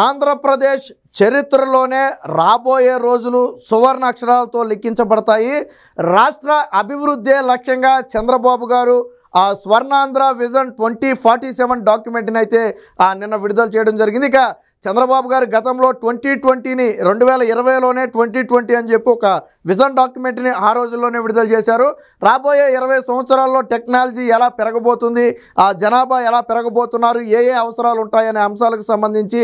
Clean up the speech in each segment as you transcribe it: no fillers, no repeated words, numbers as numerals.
ఆంధ్రప్రదేశ్ చరిత్రలోనే రాబోయే రోజులు సువర్ణ అక్షరాలతో లిఖించబడతాయి. రాష్ట్ర అభివృద్ధే లక్ష్యంగా చంద్రబాబు గారు ఆ స్వర్ణాంధ్ర విజన్ 2047 డాక్యుమెంట్ని అయితే నిన్న విడుదల చేయడం జరిగింది. ఇక చంద్రబాబు గారు గతంలో 2020ని 2020లోనే 2020 అని చెప్పి ఒక విజన్ డాక్యుమెంట్ని ఆ రోజుల్లోనే విడుదల చేశారు. రాబోయే 20 సంవత్సరాల్లో టెక్నాలజీ ఎలా పెరగబోతుంది, ఆ జనాభా ఎలా పెరగబోతున్నారు, ఏ ఏ అవసరాలు ఉంటాయనే అంశాలకు సంబంధించి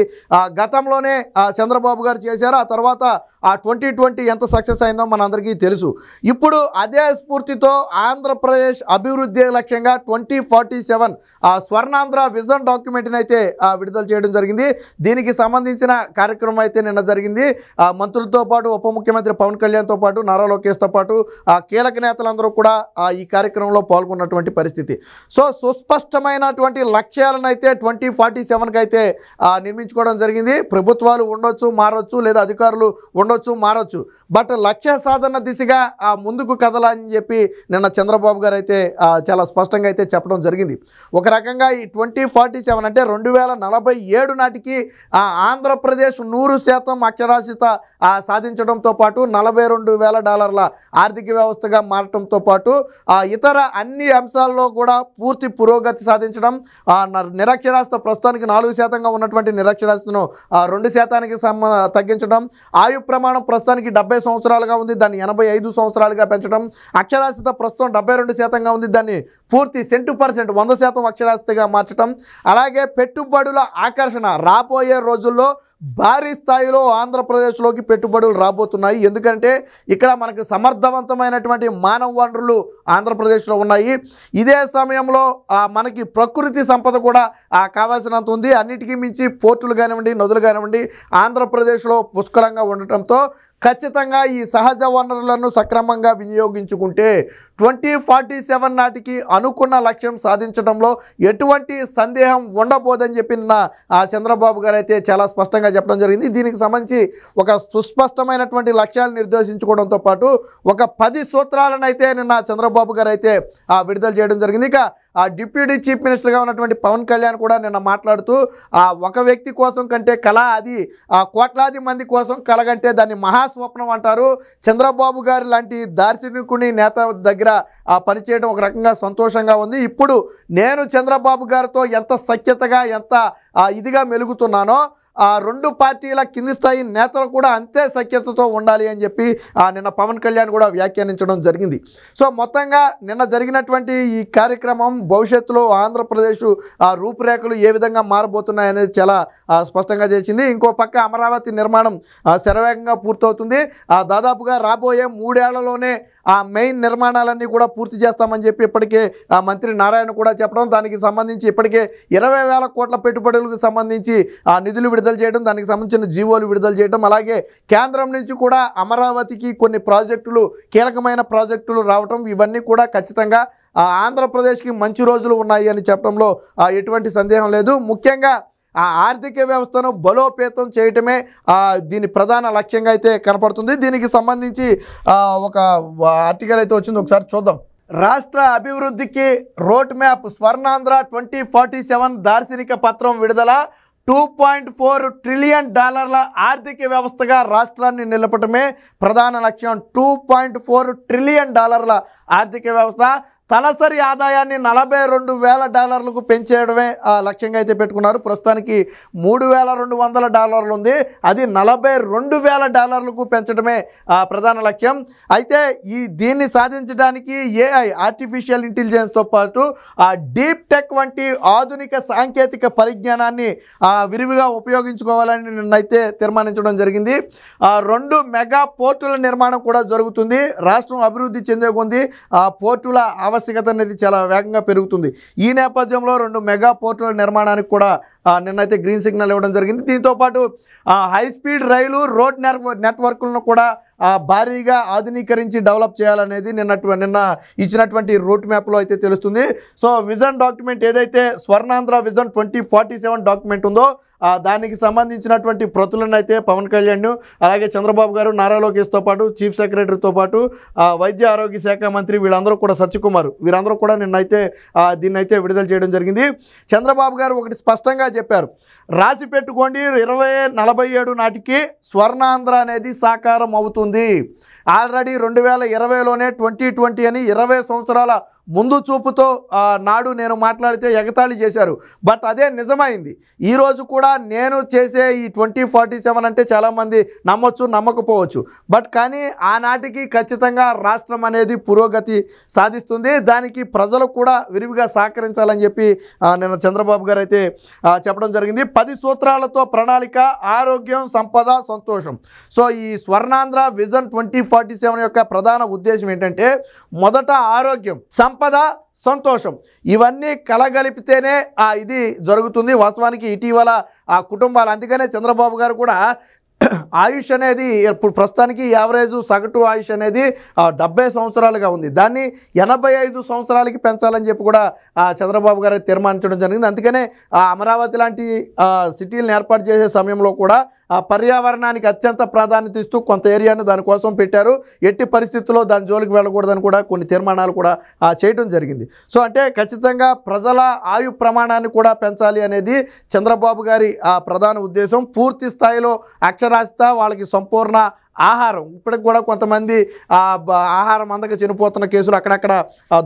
గతంలోనే చంద్రబాబు గారు చేశారు. ఆ తర్వాత ఆ 2020 ఎంత సక్సెస్ అయిందో మనందరికీ తెలుసు. ఇప్పుడు అదే స్ఫూర్తితో ఆంధ్రప్రదేశ్ అభివృద్ధి లక్ష్యంగా 2047 స్వర్ణాంధ్ర విజన్ డాక్యుమెంట్ని అయితే విడుదల చేయడం జరిగింది. దీనికి సంబంధించిన కార్యక్రమం అయితే నిన్న జరిగింది. మంత్రులతో పాటు ఉప ముఖ్యమంత్రి పవన్ కళ్యాణ్తో పాటు నారా లోకేష్తో పాటు కీలక నేతలందరూ కూడా ఈ కార్యక్రమంలో పాల్గొన్నటువంటి పరిస్థితి. సో సుస్పష్టమైనటువంటి లక్ష్యాలను అయితే 2047కి అయితే నిర్మించుకోవడం జరిగింది. ప్రభుత్వాలు ఉండొచ్చు, మారొచ్చు, లేదా అధికారులు ఉండొచ్చు, మారొచ్చు, బట్ లక్ష్య సాధన దిశగా ముందుకు కదలని చెప్పి నిన్న చంద్రబాబు గారు అయితే చాలా స్పష్టంగా అయితే చెప్పడం జరిగింది. ఒక రకంగా ఈ 2047 అంటే 2047 నాటికి ఆంధ్రప్రదేశ్ 100% అక్షరాస్యత సాధించడంతో పాటు $42,000 ఆర్థిక వ్యవస్థగా మారటంతో పాటు ఇతర అన్ని అంశాల్లో కూడా పూర్తి పురోగతి సాధించడం, నిరక్షరాస్యత ప్రస్తుతానికి 4%గా ఉన్నటువంటి నిరక్షరాస్యతను 2%కి తగ్గించడం, ఆయు ప్రమాణం ప్రస్తుతానికి 70 సంవత్సరాలుగా ఉంది, దాన్ని 85 సంవత్సరాలుగా పెంచడం, అక్షరాస్యత ప్రస్తుతం 72%గా ఉంది, దాన్ని పూర్తి 100% అక్షరాస్యతగా మార్చడం, అలాగే పెట్టుబడుల ఆకర్షణ రాబోయే రోజుల్లో భారీ స్థాయిలో ఆంధ్రప్రదేశ్లోకి పెట్టుబడులు రాబోతున్నాయి. ఎందుకంటే ఇక్కడ మనకు సమర్థవంతమైనటువంటి మానవ వనరులు ఆంధ్రప్రదేశ్లో ఉన్నాయి. ఇదే సమయంలో మనకి ప్రకృతి సంపద కూడా కావాల్సినంత ఉంది. అన్నిటికీ మించి పోర్టులు కానివ్వండి, నదులు కానివ్వండి ఆంధ్రప్రదేశ్లో పుష్కలంగా ఉండటంతో ఖచ్చితంగా ఈ సహజ వనరులను సక్రమంగా వినియోగించుకుంటే 2047 నాటికి అనుకున్న లక్ష్యం సాధించడంలో ఎటువంటి సందేహం ఉండబోదని చెప్పి నిన్న చంద్రబాబు గారు అయితే చాలా స్పష్టంగా చెప్పడం జరిగింది. దీనికి సంబంధించి ఒక సుస్పష్టమైనటువంటి లక్ష్యాలు నిర్దేశించుకోవడంతో పాటు ఒక 10 సూత్రాలను అయితే నిన్న చంద్రబాబు గారు అయితే విడుదల చేయడం జరిగింది. ఇక డిప్యూటీ చీఫ్ మినిస్టర్గా ఉన్నటువంటి పవన్ కళ్యాణ్ కూడా నిన్న మాట్లాడుతూ ఒక వ్యక్తి కోసం కంటే కళ అది కోట్లాది మంది కోసం కలగంటే దాన్ని మహాస్వప్నం అంటారు. చంద్రబాబు గారు లాంటి దార్శనికుని నేత దగ్గర పనిచేయడం ఒక రకంగా సంతోషంగా ఉంది. ఇప్పుడు నేను చంద్రబాబు గారితో ఎంత సఖ్యతగా ఎంత ఇదిగా మెలుగుతున్నానో రెండు పార్టీల కింది స్థాయి నేతలు కూడా అంతే సఖ్యతతో ఉండాలి అని చెప్పి నిన్న పవన్ కళ్యాణ్ కూడా వ్యాఖ్యానించడం జరిగింది. సో మొత్తంగా నిన్న జరిగినటువంటి ఈ కార్యక్రమం భవిష్యత్తులో ఆంధ్రప్రదేశ్ రూపురేఖలు ఏ విధంగా మారబోతున్నాయి అనేది చాలా స్పష్టంగా చేసింది. ఇంకో పక్క అమరావతి నిర్మాణం శరవేగంగా పూర్తవుతుంది. దాదాపుగా రాబోయే 3 ఏళ్లలోనే మెయిన్ నిర్మాణాలన్నీ కూడా పూర్తి చేస్తామని చెప్పి ఇప్పటికే మంత్రి నారాయణ కూడా చెప్పడం, దానికి సంబంధించి ఇప్పటికే 20,000 కోట్ల పెట్టుబడులకు సంబంధించి నిధులు విడుదల చేయడం, దానికి సంబంధించిన జీవోలు విడుదల చేయడం, అలాగే కేంద్రం నుంచి కూడా అమరావతికి కొన్ని ప్రాజెక్టులు కీలకమైన ప్రాజెక్టులు రావటం, ఇవన్నీ కూడా ఖచ్చితంగా ఆంధ్రప్రదేశ్కి మంచి రోజులు ఉన్నాయి అని చెప్పడంలో ఎటువంటి సందేహం లేదు. ముఖ్యంగా ఆర్థిక వ్యవస్థను బలోపేతం చేయటమే దీని ప్రధాన లక్ష్యంగా అయితే కనపడుతుంది. దీనికి సంబంధించి ఒక ఆర్టికల్ అయితే వచ్చింది, ఒకసారి చూద్దాం. రాష్ట్ర అభివృద్ధికి రోడ్ మ్యాప్ స్వర్ణాంధ్ర 2047 దార్శనిక పత్రం విడుదల, $2.4 ట్రిలియన్ ఆర్థిక వ్యవస్థగా రాష్ట్రాన్ని నిలపటమే ప్రధాన లక్ష్యం. $2.4 ట్రిలియన్ ఆర్థిక వ్యవస్థ, తలసరి ఆదాయాన్ని $42,000 పెంచేయడమే లక్ష్యంగా అయితే పెట్టుకున్నారు. ప్రస్తుతానికి $3,200 ఉంది, అది $42,000 పెంచడమే ప్రధాన లక్ష్యం. అయితే దీన్ని సాధించడానికి AI ఆర్టిఫిషియల్ ఇంటెలిజెన్స్తో పాటు డీప్ టెక్ వంటి ఆధునిక సాంకేతిక పరిజ్ఞానాన్ని విరివిగా ఉపయోగించుకోవాలని నిన్నైతే తీర్మానించడం జరిగింది. 2 మెగా పోర్టుల నిర్మాణం కూడా జరుగుతుంది. రాష్ట్రం అభివృద్ధి చెందే కొద్దీ పోర్టుల ఆవశ్యకత అనేది చాలా వేగంగా పెరుగుతుంది. ఈ నేపథ్యంలో 2 మెగా పోర్టుల నిర్మాణానికి కూడా నిన్నైతే గ్రీన్ సిగ్నల్ ఇవ్వడం జరిగింది. దీంతోపాటు హై స్పీడ్ రైలు రోడ్ నెట్వర్క్లను కూడా భారీగా ఆధునీకరించి డెవలప్ చేయాలనేది నిన్న ఇచ్చినటువంటి రూట్ మ్యాప్లో అయితే తెలుస్తుంది. సో విజన్ డాక్యుమెంట్ ఏదైతే స్వర్ణాంధ్ర విజన్ 2047 డాక్యుమెంట్ ఉందో దానికి సంబంధించినటువంటి ప్రతులను అయితే పవన్ కళ్యాణ్ అలాగే చంద్రబాబు గారు నారా లోకేష్తో పాటు చీఫ్ సెక్రటరీతో పాటు వైద్య ఆరోగ్య శాఖ మంత్రి వీళ్ళందరూ కూడా సత్యకుమార్ వీరందరూ కూడా నిన్నైతే దీన్నైతే విడుదల చేయడం జరిగింది. చంద్రబాబు గారు ఒకటి స్పష్టంగా చెప్పారు. రాసి పెట్టుకోండి, 2047 నాటికి స్వర్ణాంధ్ర అనేది సాకారం అవుతుంది. ఆల్రెడీ 2020లోనే 2020 అని 20 సంవత్సరాల ముందు చూపుతో నాడు నేను మాట్లాడితే ఎగతాళి చేశారు. బట్ అదే నిజమైంది. ఈరోజు కూడా నేను చేసే ఈ 2047 అంటే చాలామంది నమ్మొచ్చు, నమ్మకపోవచ్చు. బట్ కానీ ఆనాటికి ఖచ్చితంగా రాష్ట్రం అనేది పురోగతి సాధిస్తుంది. దానికి ప్రజలు కూడా విరివిగా సహకరించాలని చెప్పి నిన్న చంద్రబాబు గారు అయితే చెప్పడం జరిగింది. 10 సూత్రాలతో ప్రణాళిక, ఆరోగ్యం, సంపద, సంతోషం. సో ఈ స్వర్ణాంధ్ర విజన్ 2047 యొక్క ప్రధాన ఉద్దేశం ఏంటంటే మొదట ఆరోగ్యం, సంపద, సంతోషం ఇవన్నీ కలగలిపితేనే ఇది జరుగుతుంది. వాస్తవానికి ఇటీవల కుటుంబాలు, అందుకనే చంద్రబాబు గారు కూడా ఆయుష్ అనేది ఇప్పుడు ప్రస్తుతానికి యావరేజ్ సగటు ఆయుష్ అనేది 70 సంవత్సరాలుగా ఉంది. దాన్ని 85 సంవత్సరాలకి పెంచాలని చెప్పి కూడా చంద్రబాబు గారు తీర్మానించడం జరిగింది. అందుకనే అమరావతి లాంటి సిటీలను ఏర్పాటు చేసే సమయంలో కూడా పర్యావరణానికి అత్యంత ప్రాధాన్యత ఇస్తూ కొంత ఏరియాను దానికోసం పెట్టారు. ఎట్టి పరిస్థితుల్లో దాని జోలికి వెళ్ళకూడదని కూడా కొన్ని తీర్మానాలు కూడా చేయడం జరిగింది. సో అంటే ఖచ్చితంగా ప్రజల ఆయు ప్రమాణాన్ని కూడా పెంచాలి అనేది చంద్రబాబు గారి ప్రధాన ఉద్దేశం. పూర్తి స్థాయిలో అక్షరాస్యత, వాళ్ళకి సంపూర్ణ ఆహారం, ఇప్పటికి కూడా కొంతమంది ఆహారం అందక చనిపోతున్న కేసులు అక్కడక్కడ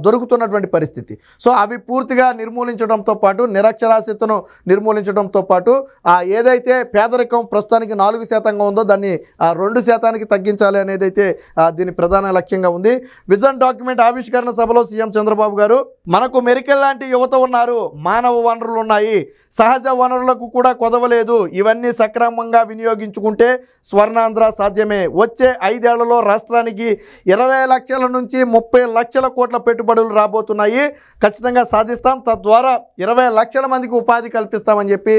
దొరుకుతున్నటువంటి పరిస్థితి. సో అవి పూర్తిగా నిర్మూలించడంతో పాటు, నిరక్షరాస్యతను నిర్మూలించడంతో పాటు ఏదైతే పేదరికం ప్రస్తుతానికి 4% ఉందో దాన్ని 2% తగ్గించాలి అనేది అయితే దీని ప్రధాన లక్ష్యంగా ఉంది. విజన్ డాక్యుమెంట్ ఆవిష్కరణ సభలో సీఎం చంద్రబాబు గారు, మనకు మెరికల్ లాంటి యువత ఉన్నారు, మానవ వనరులు ఉన్నాయి, సహజ వనరులకు కూడా కొదవలేదు, ఇవన్నీ సక్రమంగా వినియోగించుకుంటే స్వర్ణాంధ్ర సాధ్యమే. వచ్చే 5 ఏళ్లలో రాష్ట్రానికి 20 లక్షల నుంచి 30 లక్షల కోట్ల పెట్టుబడులు రాబోతున్నాయి, ఖచ్చితంగా సాధిస్తాం, తద్వారా 20 లక్షల మందికి ఉపాధి కల్పిస్తామని చెప్పి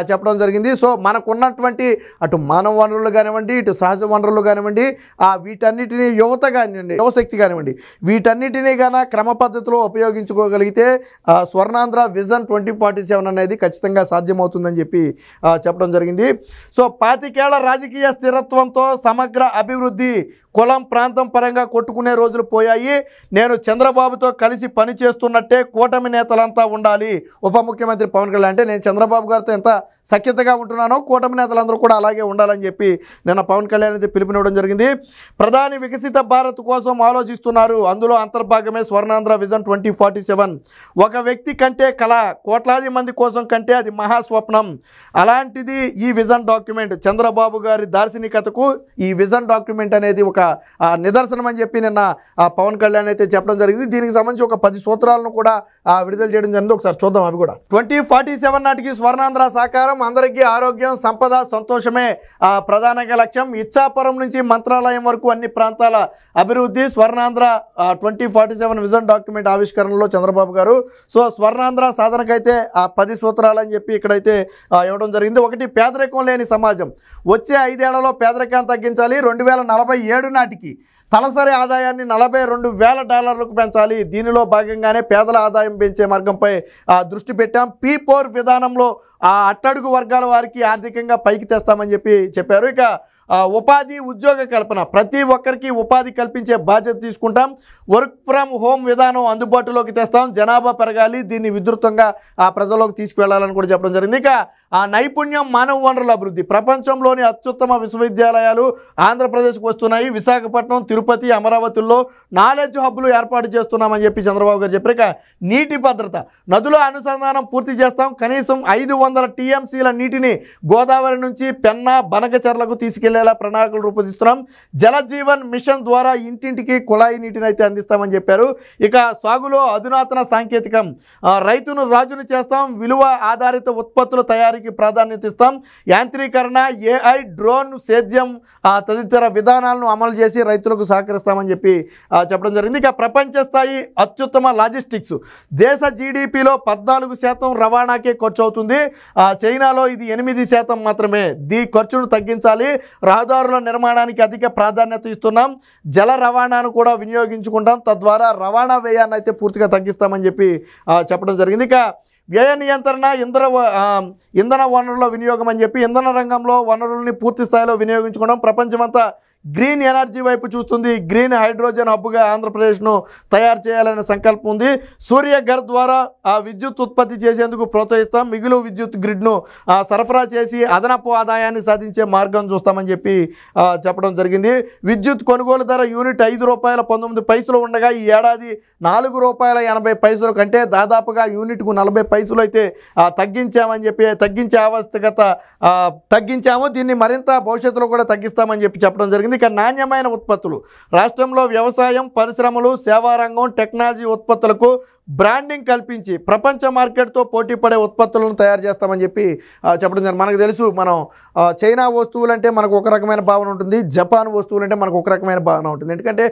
చెప్పడం జరిగింది. సో మనకున్నటువంటి అటు మానవ వనరులు కానివ్వండి, ఇటు సహజ వనరులు కానివ్వండి, వీటన్నిటినీ యువత కానివ్వండి, యువశక్తి కానివ్వండి, వీటన్నిటినీ గాన క్రమ పద్ధతిలో ఉపయోగించుకోగలిగితే స్వర్ణాంధ్ర విజన్ 2047 అనేది ఖచ్చితంగా సాధ్యమవుతుందని చెప్పి చెప్పడం జరిగింది. సో 25 ఏళ్ల రాజకీయ స్థిరత్వంతో సమగ్ర అభివృద్ధి, కులం ప్రాంతం పరంగా కొట్టుకునే రోజులు పోయాయి. నేను చంద్రబాబుతో కలిసి పని చేస్తున్నట్టే కూటమి నేతలంతా ఉండాలి. ఉప ముఖ్యమంత్రి పవన్ కళ్యాణ్ అంటే నేను చంద్రబాబు గారితో ఎంత సఖ్యతగా ఉంటున్నానో కూటమి నేతలందరూ కూడా అలాగే ఉండాలని చెప్పి నిన్న పవన్ కళ్యాణ్ అయితే పిలుపునివ్వడం జరిగింది. ప్రధాని వికసిత భారత్ కోసం ఆలోచిస్తున్నారు, అందులో అంతర్భాగమే స్వర్ణాంధ్ర విజన్ 2047. ఒక వ్యక్తి కంటే కళ, కోట్లాది మంది కోసం కంటే అది మహాస్వప్నం. అలాంటిది ఈ విజన్ డాక్యుమెంట్. చంద్రబాబు గారి దార్శనికతకు ఈ విజన్ డాక్యుమెంట్ అనేది ఒక నిదర్శనం అని చెప్పి నిన్న పవన్ కళ్యాణ్ అయితే చెప్పడం జరిగింది. దీనికి సంబంధించి ఒక 10 సూత్రాలను కూడా విడుదల చేయడం జరిగింది. ఒకసారి చూద్దాం అవి కూడా. 2047 నాటికి స్వర్ణాంధ్ర సాకారం, అందరికీ ఆరోగ్యం, సంపద, సంతోషమే ప్రధానంగా లక్ష్యం. ఇచ్చాపురం నుంచి మంత్రాలయం వరకు అన్ని ప్రాంతాల అభివృద్ధి. స్వర్ణాంధ్ర 2047 విజన్ డాక్యుమెంట్ ఆవిష్కరణలో చంద్రబాబు గారు. సో స్వర్ణాంధ్ర సాధనకైతే 10 సూత్రాలు అని చెప్పి ఇక్కడైతే ఇవ్వడం జరిగింది. ఒకటి, పేదరికం లేని సమాజం. వచ్చే 5 ఏళ్లలో పేదరికాన్ని తగ్గించాలి. 2047 నాటికి తలసరి ఆదాయాన్ని $42,000 పెంచాలి. దీనిలో భాగంగానే పేదల ఆదాయం పెంచే మార్గంపై దృష్టి పెట్టాం. P4 విధానంలో అట్టడుగు వర్గాల వారికి ఆర్థికంగా పైకి తెస్తామని చెప్పి చెప్పారు. ఇక ఉపాధి, ఉద్యోగ కల్పన, ప్రతి ఒక్కరికి ఉపాధి కల్పించే బాధ్యత తీసుకుంటాం. వర్క్ ఫ్రమ్ హోమ్ విధానం అందుబాటులోకి తెస్తాం. జనాభా పెరగాలి, దీన్ని విస్తృతంగా ప్రజల్లోకి తీసుకువెళ్లాలని కూడా చెప్పడం జరిగింది. ఇక నైపుణ్యం, మానవ వనరుల అభివృద్ధి. ప్రపంచంలోని అత్యుత్తమ విశ్వవిద్యాలయాలు ఆంధ్రప్రదేశ్కు వస్తున్నాయి. విశాఖపట్నం, తిరుపతి, అమరావతిలో నాలెడ్జ్ హబ్లు ఏర్పాటు చేస్తున్నామని చెప్పి చంద్రబాబు గారు చెప్పారు. ఇక నీటి భద్రత, నదుల అనుసంధానం పూర్తి చేస్తాం. కనీసం 500 టీఎంసీల నీటిని గోదావరి నుంచి పెన్నా, బనకచెర్లకు తీసుకెళ్లేలా ప్రణాళికలు రూపొందిస్తున్నాం. జలజీవన్ మిషన్ ద్వారా ఇంటింటికి కుళాయి నీటిని అయితే అందిస్తామని చెప్పారు. ఇక సాగులో అధునాతన సాంకేతికం, రైతును రాజును చేస్తాం. విలువ ఆధారిత ఉత్పత్తుల తయారీకి ప్రాధాన్యత ఇస్తాం. యాంత్రీకరణ, AI, డ్రోన్, సేద్యం తదితర విధానాలను అమలు చేసి రైతులకు సహకరిస్తామని చెప్పి చెప్పడం జరిగింది. ఇక ప్రపంచ స్థాయి అత్యుత్తమ లాజిస్టిక్స్. దేశ జీడిపిలో 14% రవాణాకే ఖర్చు అవుతుంది. చైనాలో ఇది 8% మాత్రమే. దీ ఖర్చును తగ్గించాలి. రహదారుల నిర్మాణానికి అధిక ప్రాధాన్యత ఇస్తున్నాం. జల రవాణాను కూడా వినియోగించుకుంటాం. తద్వారా రవాణా వ్యయాన్ని అయితే పూర్తిగా తగ్గిస్తామని చెప్పి చెప్పడం జరిగింది. ఇక వ్యయ నియంత్రణ, ఇంధన వనరుల వినియోగం అని చెప్పి ఇంధన రంగంలో వనరుల్ని పూర్తి స్థాయిలో వినియోగించుకోవడం. ప్రపంచమంతా గ్రీన్ ఎనర్జీ వైపు చూస్తుంది. గ్రీన్ హైడ్రోజన్ హబ్గా ఆంధ్రప్రదేశ్ను తయారు చేయాలనే సంకల్పం ఉంది. సూర్యఘర్ ద్వారా విద్యుత్ ఉత్పత్తి చేసేందుకు ప్రోత్సహిస్తాం. మిగులు విద్యుత్ గ్రిడ్ను సరఫరా చేసి అదనపు ఆదాయాన్ని సాధించే మార్గం చూస్తామని చెప్పి చెప్పడం జరిగింది. విద్యుత్ కొనుగోలు ధర యూనిట్ ₹5.19 ఉండగా ఈ ఏడాది ₹4.80 కంటే దాదాపుగా యూనిట్కు 40 పైసలు అయితే తగ్గించామని చెప్పి తగ్గించే ఆవశ్యకత తగ్గించాము. దీన్ని మరింత భవిష్యత్తులో కూడా తగ్గిస్తామని చెప్పి చెప్పడం జరిగింది. ఇక నాణ్యమైన ఉత్పత్తులు రాష్ట్రంలో వ్యవసాయం, పరిశ్రమలు, సేవా రంగం, టెక్నాలజీ ఉత్పత్తులకు బ్రాండింగ్ కల్పించి ప్రపంచ మార్కెట్తో పోటీ పడే ఉత్పత్తులను తయారు చేస్తామని చెప్పి చెప్పడం జరిగింది. మనకు తెలుసు, మనం చైనా వస్తువులు అంటే మనకు ఒక రకమైన భావన ఉంటుంది, జపాన్ వస్తువులు అంటే మనకు ఒక రకమైన భావన ఉంటుంది. ఎందుకంటే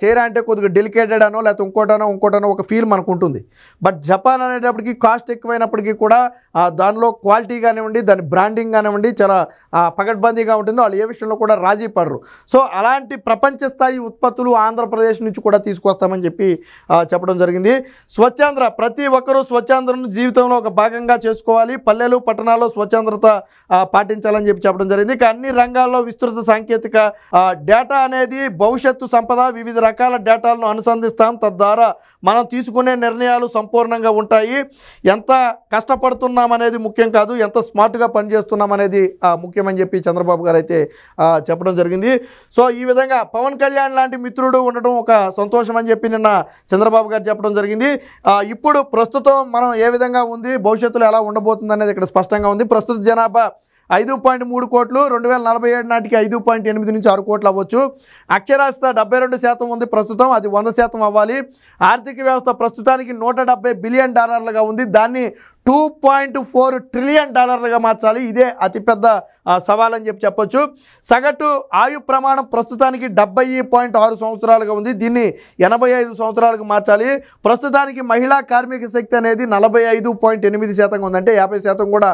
చైనా అంటే కొద్దిగా డెలికేటెడ్ అనో లేకపోతే ఇంకోటనో ఒక ఫీల్ మనకు ఉంటుంది. బట్ జపాన్ అనేటప్పటికీ కాస్ట్ ఎక్కువైనప్పటికీ కూడా దానిలో క్వాలిటీ కానివ్వండి, దాని బ్రాండింగ్ కానివ్వండి చాలా పకడ్బందీగా ఉంటుంది. వాళ్ళు ఏ విషయంలో కూడా రాజీ పడరు. సో అలాంటి ప్రపంచ స్థాయి ఉత్పత్తులు ఆంధ్రప్రదేశ్ నుంచి కూడా తీసుకొస్తామని చెప్పి చెప్పడం జరిగింది. స్వచ్ఛాంధ్ర, ప్రతి ఒక్కరూ స్వచ్ఛాంధ్రను జీవితంలో ఒక భాగంగా చేసుకోవాలి. పల్లెలు పట్టణాల్లో స్వచ్ఛాంధ్రత పాటించాలని చెప్పి చెప్పడం జరిగింది. ఇక అన్ని రంగాల్లో విస్తృత సాంకేతిక డేటా అనేది భవిష్యత్తు సంపద. వివిధ రకాల డేటాలను అనుసంధిస్తాం. తద్వారా మనం తీసుకునే నిర్ణయాలు సంపూర్ణంగా ఉంటాయి. ఎంత కష్టపడుతున్నాం అనేది ముఖ్యం కాదు, ఎంత స్మార్ట్గా పనిచేస్తున్నాం అనేది ముఖ్యమని చెప్పి చంద్రబాబు గారు అయితే చెప్పడం జరిగింది. సో ఈ విధంగా పవన్ కళ్యాణ్ లాంటి మిత్రుడు ఉండటం ఒక సంతోషం అని చెప్పి నిన్న చంద్రబాబు గారు చెప్పడం జరిగింది. ఇప్పుడు ప్రస్తుతం మనం ఏ విధంగా ఉంది, భవిష్యత్తులో ఎలా ఉండబోతుంది అనేది ఇక్కడ స్పష్టంగా ఉంది. ప్రస్తుత జనాభా 5.3 కోట్లు, 2047 నాటికి 5.8 నుంచి 6 కోట్లు అవ్వచ్చు. అక్షరాస్యత 72% ఉంది ప్రస్తుతం, అది 100% అవ్వాలి. ఆర్థిక వ్యవస్థ ప్రస్తుతానికి $170 బిలియన్ ఉంది. దాన్ని $2.4 ట్రిలియన్ మార్చాలి. ఇదే అతిపెద్ద సవాల్ అని చెప్పొచ్చు. సగటు ఆయు ప్రమాణం ప్రస్తుతానికి 70.6 సంవత్సరాలుగా ఉంది. దీన్ని 85 సంవత్సరాలకు మార్చాలి. ప్రస్తుతానికి మహిళా కార్మిక శక్తి అనేది 45.8% ఉంది, అంటే 50% కూడా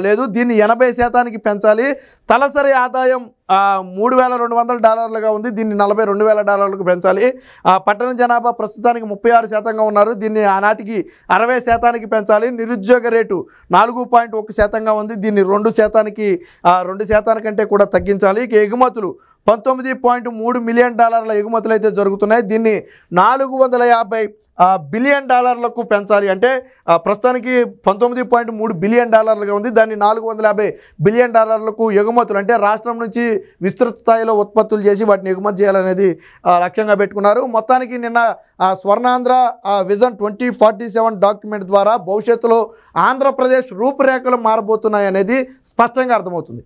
లేదు. దీన్ని 80% పెంచాలి. తలసరి ఆదాయం $3,200 ఉంది. దీన్ని $42,000 పెంచాలి. పట్టణ జనాభా ప్రస్తుతానికి 36% ఉన్నారు. దీన్ని ఆనాటికి 60% పెంచాలి. నిరుద్యోగ రేటు 4.1% ఉంది. దీన్ని 2% కంటే కూడా తగ్గించాలి. ఇక ఎగుమతులు $19.3 మిలియన్ ఎగుమతులు అయితే జరుగుతున్నాయి. దీన్ని $450 బిలియన్ పెంచాలి. అంటే ప్రస్తుతానికి $19.3 బిలియన్ ఉంది. దాన్ని $450 బిలియన్ ఎగుమతులు, అంటే రాష్ట్రం నుంచి విస్తృత స్థాయిలో ఉత్పత్తులు చేసి వాటిని ఎగుమతి చేయాలనేది లక్ష్యంగా పెట్టుకున్నారు. మొత్తానికి నిన్న స్వర్ణాంధ్ర విజన్ 2047 డాక్యుమెంట్ ద్వారా భవిష్యత్తులో ఆంధ్రప్రదేశ్ రూపురేఖలు మారబోతున్నాయి అనేది స్పష్టంగా అర్థమవుతుంది.